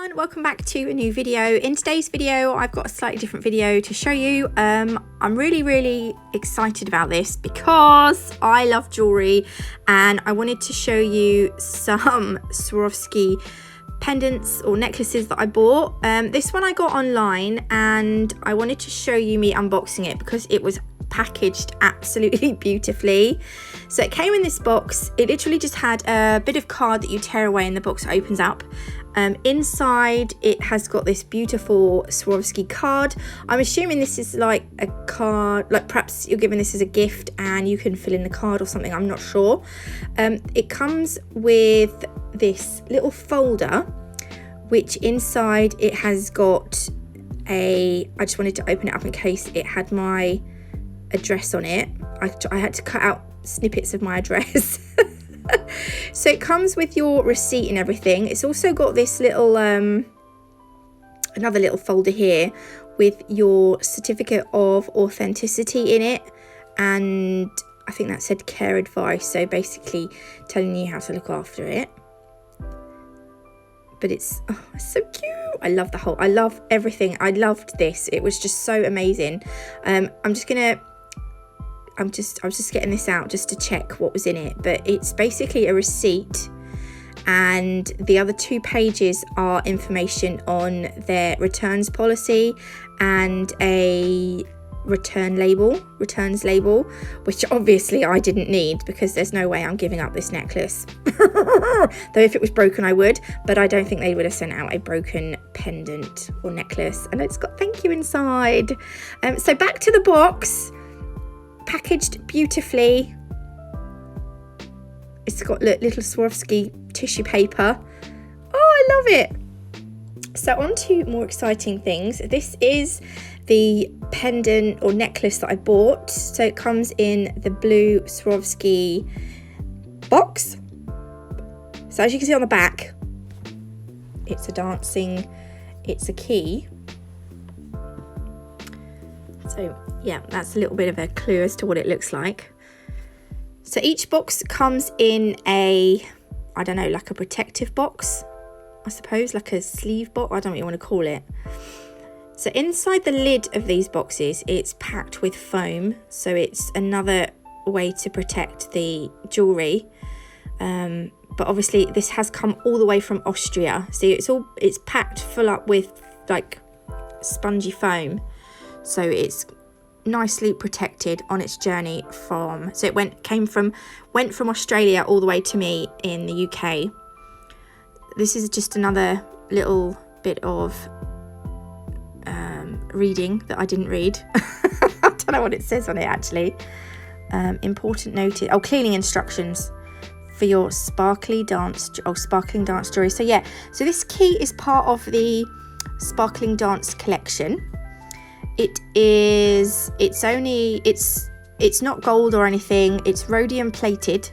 everyone, welcome back to a new video. In today's video I've got a slightly different video to show you. I'm really excited about this because I love jewellery and I wanted to show you some Swarovski pendants or necklaces that I bought. This one I got online and I wanted to show you me unboxing it because it was packaged absolutely beautifully. So it came in this box. It literally just had a bit of card that you tear away and the box opens up. Inside it has got this beautiful Swarovski card. I'm assuming this is like a card, like perhaps you're given this as a gift and you can fill in the card or something, I'm not sure. It comes with this little folder which inside it has got I just wanted to open it up in case it had my address on it. I had to cut out snippets of my address. So it comes with your receipt and everything. It's also got this little another little folder here with your certificate of authenticity in it, and I think that said care advice, so basically telling you how to look after it. But it's so cute. I love everything. I loved this. It was just so amazing. I was just getting this out just to check what was in it, but it's basically a receipt and the other 2 pages are information on their returns policy and a returns label, which obviously I didn't need because there's no way I'm giving up this necklace. Though if it was broken I would, but I don't think they would have sent out a broken pendant or necklace. And it's got thank you inside. So back to the box. Packaged beautifully. It's got little Swarovski tissue paper. Oh, I love it. So on to more exciting things. This is the pendant or necklace that I bought. So it comes in the blue Swarovski box. So as you can see on the back, it's a key. So yeah, that's a little bit of a clue as to what it looks like. So each box comes in a, I don't know, like a protective box, I suppose, like a sleeve box, I don't know what you want to call it. So inside the lid of these boxes, it's packed with foam. So it's another way to protect the jewellery. But obviously this has come all the way from Austria. So it's packed full up with like spongy foam. So it's nicely protected on its journey from, so it went from Australia all the way to me in the UK. This is just another little bit of reading that I didn't read. I don't know what it says on it actually. Important notice, cleaning instructions for your sparkling dance jewelry. So yeah, so this key is part of the sparkling dance collection. It's not gold or anything, it's rhodium plated.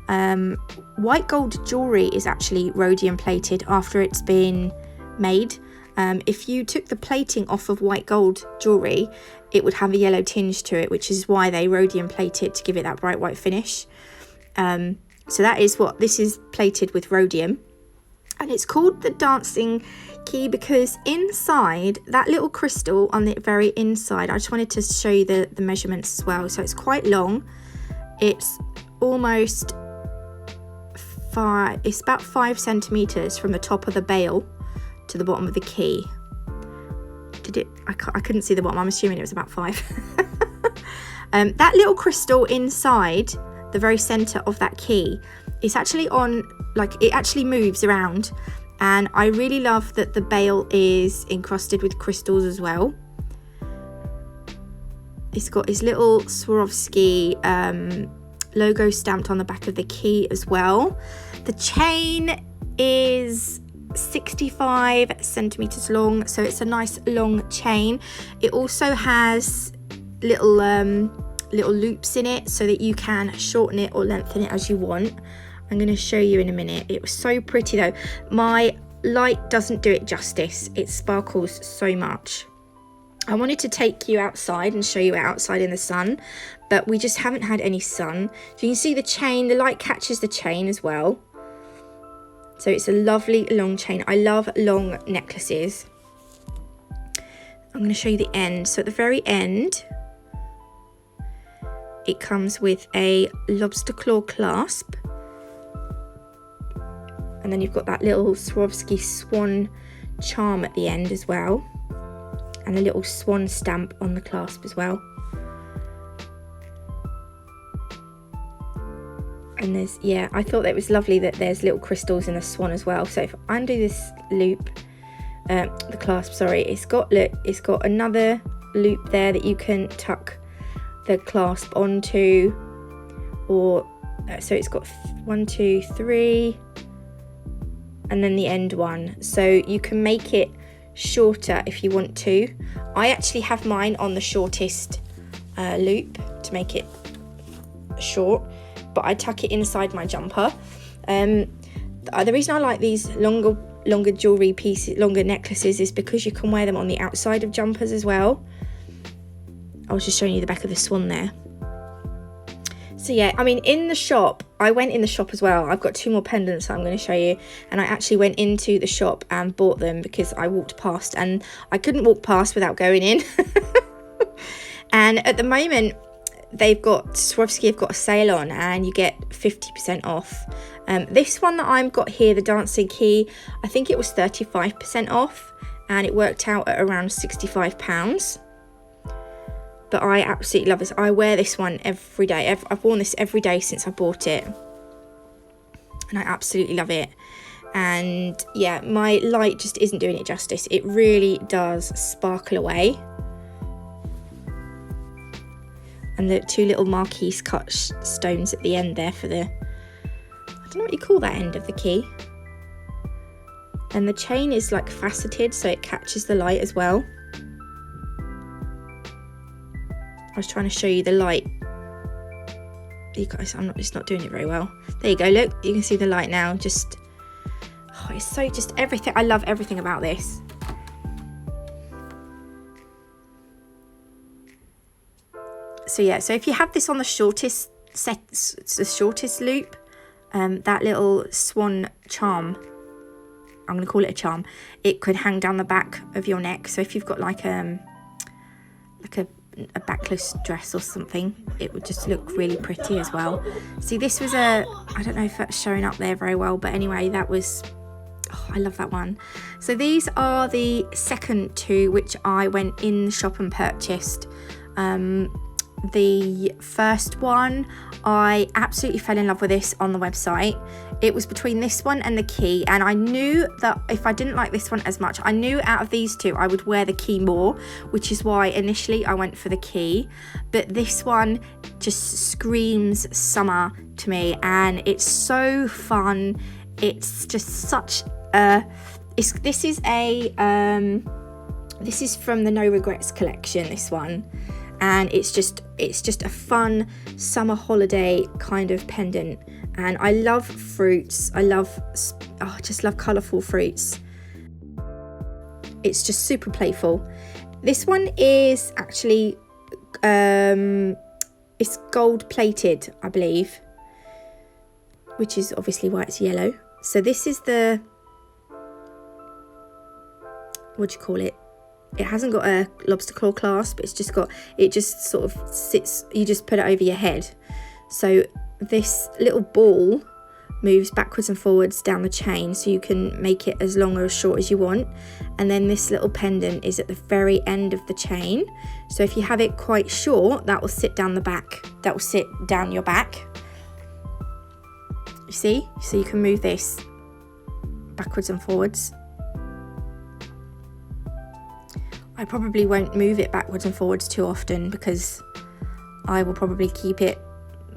White gold jewellery is actually rhodium plated after it's been made. If you took the plating off of white gold jewellery, it would have a yellow tinge to it, which is why they rhodium plate it to give it that bright white finish. So that is what this is, plated with rhodium. And it's called the dancing key because inside that little crystal on the very inside, I just wanted to show you the measurements as well. So it's quite long. It's almost it's about 5 centimeters from the top of the bail to the bottom of the key. I couldn't see the bottom. I'm assuming it was about 5. That little crystal inside the very center of that key, it's actually on, like, it actually moves around, and I really love that the bail is encrusted with crystals as well. It's got his little Swarovski logo stamped on the back of the key as well. The chain is 65 centimeters long, so it's a nice long chain. It also has little loops in it so that you can shorten it or lengthen it as you want. I'm going to show you in a minute. It was so pretty though. My light doesn't do it justice. It sparkles so much. I wanted to take you outside and show you outside in the sun, but we just haven't had any sun. So you can see the chain, the light catches the chain as well. So it's a lovely long chain. I love long necklaces. I'm going to show you the end. So at the very end, it comes with a lobster claw clasp. And then you've got that little Swarovski swan charm at the end as well. And a little swan stamp on the clasp as well. And there's, yeah, I thought that it was lovely that there's little crystals in the swan as well. So if I undo this loop, the clasp, sorry, it's got, look, it's got another loop there that you can tuck the clasp onto, or so it's got 1, 2, 3, and then the end one. So you can make it shorter if you want to. I actually have mine on the shortest loop to make it short, but I tuck it inside my jumper. The reason I like these longer jewelry pieces, longer necklaces, is because you can wear them on the outside of jumpers as well. I was just showing you the back of the swan there. So yeah, I mean, in the shop, I went in the shop as well. I've got 2 more pendants that I'm going to show you. And I actually went into the shop and bought them because I walked past, and I couldn't walk past without going in. And at the moment, Swarovski have got a sale on, and you get 50% off. This one that I've got here, the dancing key, I think it was 35% off, and it worked out at around £65. But I absolutely love this. I wear this one every day. I've worn this every day since I bought it. And I absolutely love it. And yeah, my light just isn't doing it justice. It really does sparkle away. And the 2 little marquise cut stones at the end there for the, I don't know what you call that end of the key. And the chain is like faceted, so it catches the light as well. I was trying to show you the light. You guys, it's not doing it very well. There you go, look, you can see the light now. Just, oh, it's so, just everything. I love everything about this. So yeah, so if you have this on the shortest loop, that little swan charm, I'm going to call it a charm, it could hang down the back of your neck. So if you've got like a backless dress or something, it would just look really pretty as well. See, this was I don't know if that's showing up there very well, but anyway, that was, oh, I love that one. So these are the second 2 which I went in the shop and purchased. The first one, I absolutely fell in love with this on the website. It was between this one and the key, and I knew that if I didn't like this one as much, I knew out of these 2 I would wear the key more, which is why initially I went for the key. But this one just screams summer to me, and it's so fun. It's just such a, this is from the No Regrets collection, this one. And it's just a fun summer holiday kind of pendant. And I love fruits. I just love colourful fruits. It's just super playful. This one is actually, it's gold plated, I believe, which is obviously why it's yellow. So this is the, what do you call it? It hasn't got a lobster claw clasp, it just sort of sits, you just put it over your head. So this little ball moves backwards and forwards down the chain, so you can make it as long or as short as you want. And then this little pendant is at the very end of the chain. So if you have it quite short, that will sit down the back, that will sit down your back. You see? So you can move this backwards and forwards. I probably won't move it backwards and forwards too often because I will probably keep it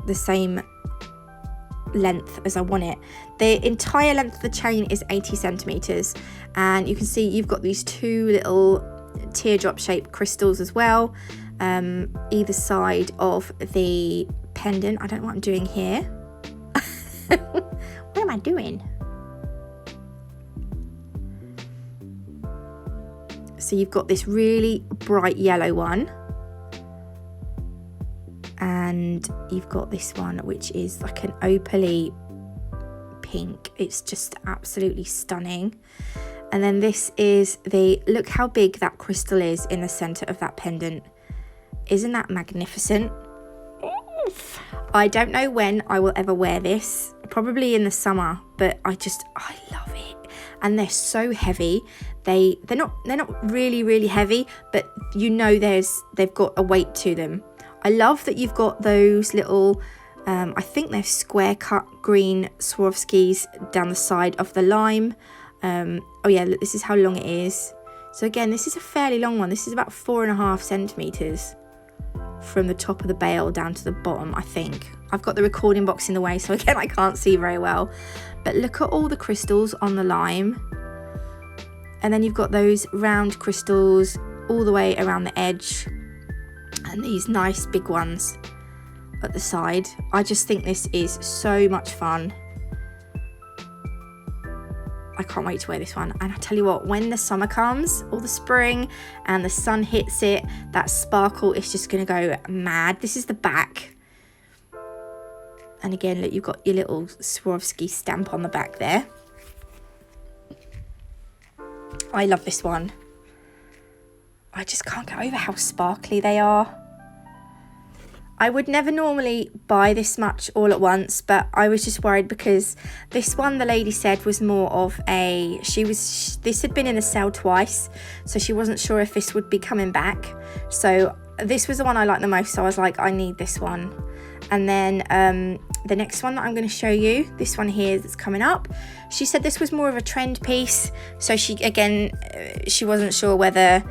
the same length as I want it. The entire length of the chain is 80 centimeters, and you can see you've got these 2 little teardrop shaped crystals as well, either side of the pendant. I don't know what I'm doing here. What am I doing? So you've got this really bright yellow one, and you've got this one which is like an opaly pink. It's just absolutely stunning. And then this is the, look how big that crystal is in the center of that pendant. Isn't that magnificent? I don't know when I will ever wear this, probably in the summer, but I love it. And they're so heavy. They're not really heavy, but you know they've got a weight to them. I love that you've got those little I think they're square cut green Swarovskis down the side of the lime. Oh yeah, look, this is how long it is. So again, this is a fairly long one. This is about 4.5 centimeters from the top of the bail down to the bottom, I think. I've got the recording box in the way, so again, I can't see very well. But look at all the crystals on the lime. And then you've got those round crystals all the way around the edge. And these nice big ones at the side. I just think this is so much fun. I can't wait to wear this one. And I tell you what, when the summer comes or the spring and the sun hits it, that sparkle is just going to go mad. This is the back. And again, look, you've got your little Swarovski stamp on the back there. I love this one. I just can't get over how sparkly they are. I would never normally buy this much all at once, but I was just worried because this one, the lady said, was more of a, this had been in the sale twice, so she wasn't sure if this would be coming back. So this was the one I liked the most, so I was like, I need this one. And then the next one that I'm going to show you, this one here that's coming up, she said this was more of a trend piece. So she wasn't sure whether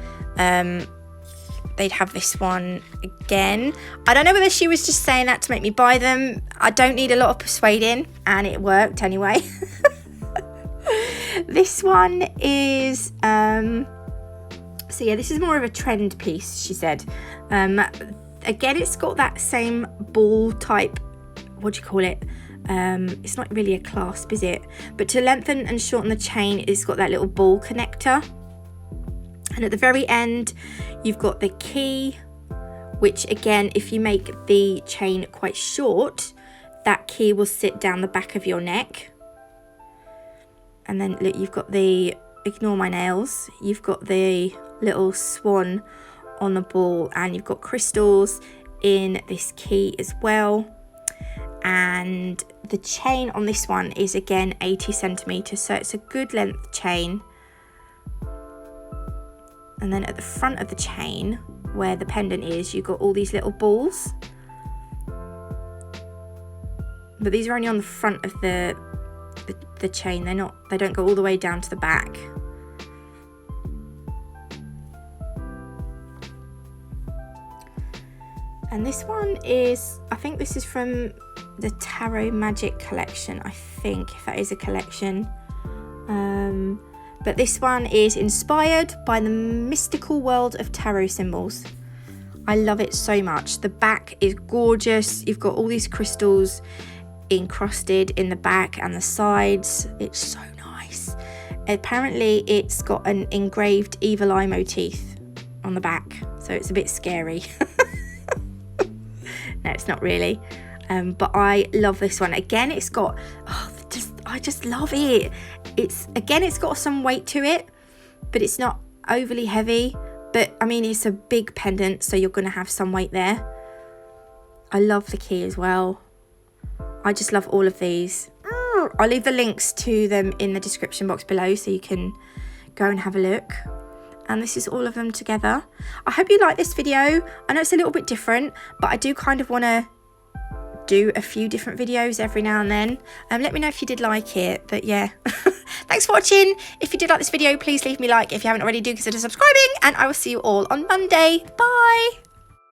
they'd have this one again. I don't know whether she was just saying that to make me buy them. I don't need a lot of persuading, and it worked anyway. This one is so yeah, this is more of a trend piece, she said. Again, it's got that same ball type, what do you call it? It's not really a clasp, is it? But to lengthen and shorten the chain, it's got that little ball connector. And at the very end, you've got the key, which again, if you make the chain quite short, that key will sit down the back of your neck. And then look, you've got the, ignore my nails, you've got the little swan on the ball, and you've got crystals in this key as well. And the chain on this one is again 80 centimeters, so it's a good length chain. And then at the front of the chain, where the pendant is, you've got all these little balls. But these are only on the front of the chain. They don't go all the way down to the back. And this one is, I think this is from the Tarot Magic collection, I think, if that is a collection. But this one is inspired by the mystical world of tarot symbols. I love it so much. The back is gorgeous. You've got all these crystals encrusted in the back and the sides. It's so nice. Apparently it's got an engraved evil eye motif on the back, so it's a bit scary. No, it's not really. But I love this one. Again, it's got, I just love it. It's got some weight to it, but it's not overly heavy. But I mean, it's a big pendant, so you're going to have some weight there. I love the key as well. I just love all of these. I'll leave the links to them in the description box below, so you can go and have a look. And this is all of them together. I hope you like this video. I know it's a little bit different, but I do kind of want to do a few different videos every now and then. Let me know if you did like it. But yeah, thanks for watching. If you did like this video, please leave me a like. If you haven't already, do consider subscribing, and I will see you all on Monday. Bye.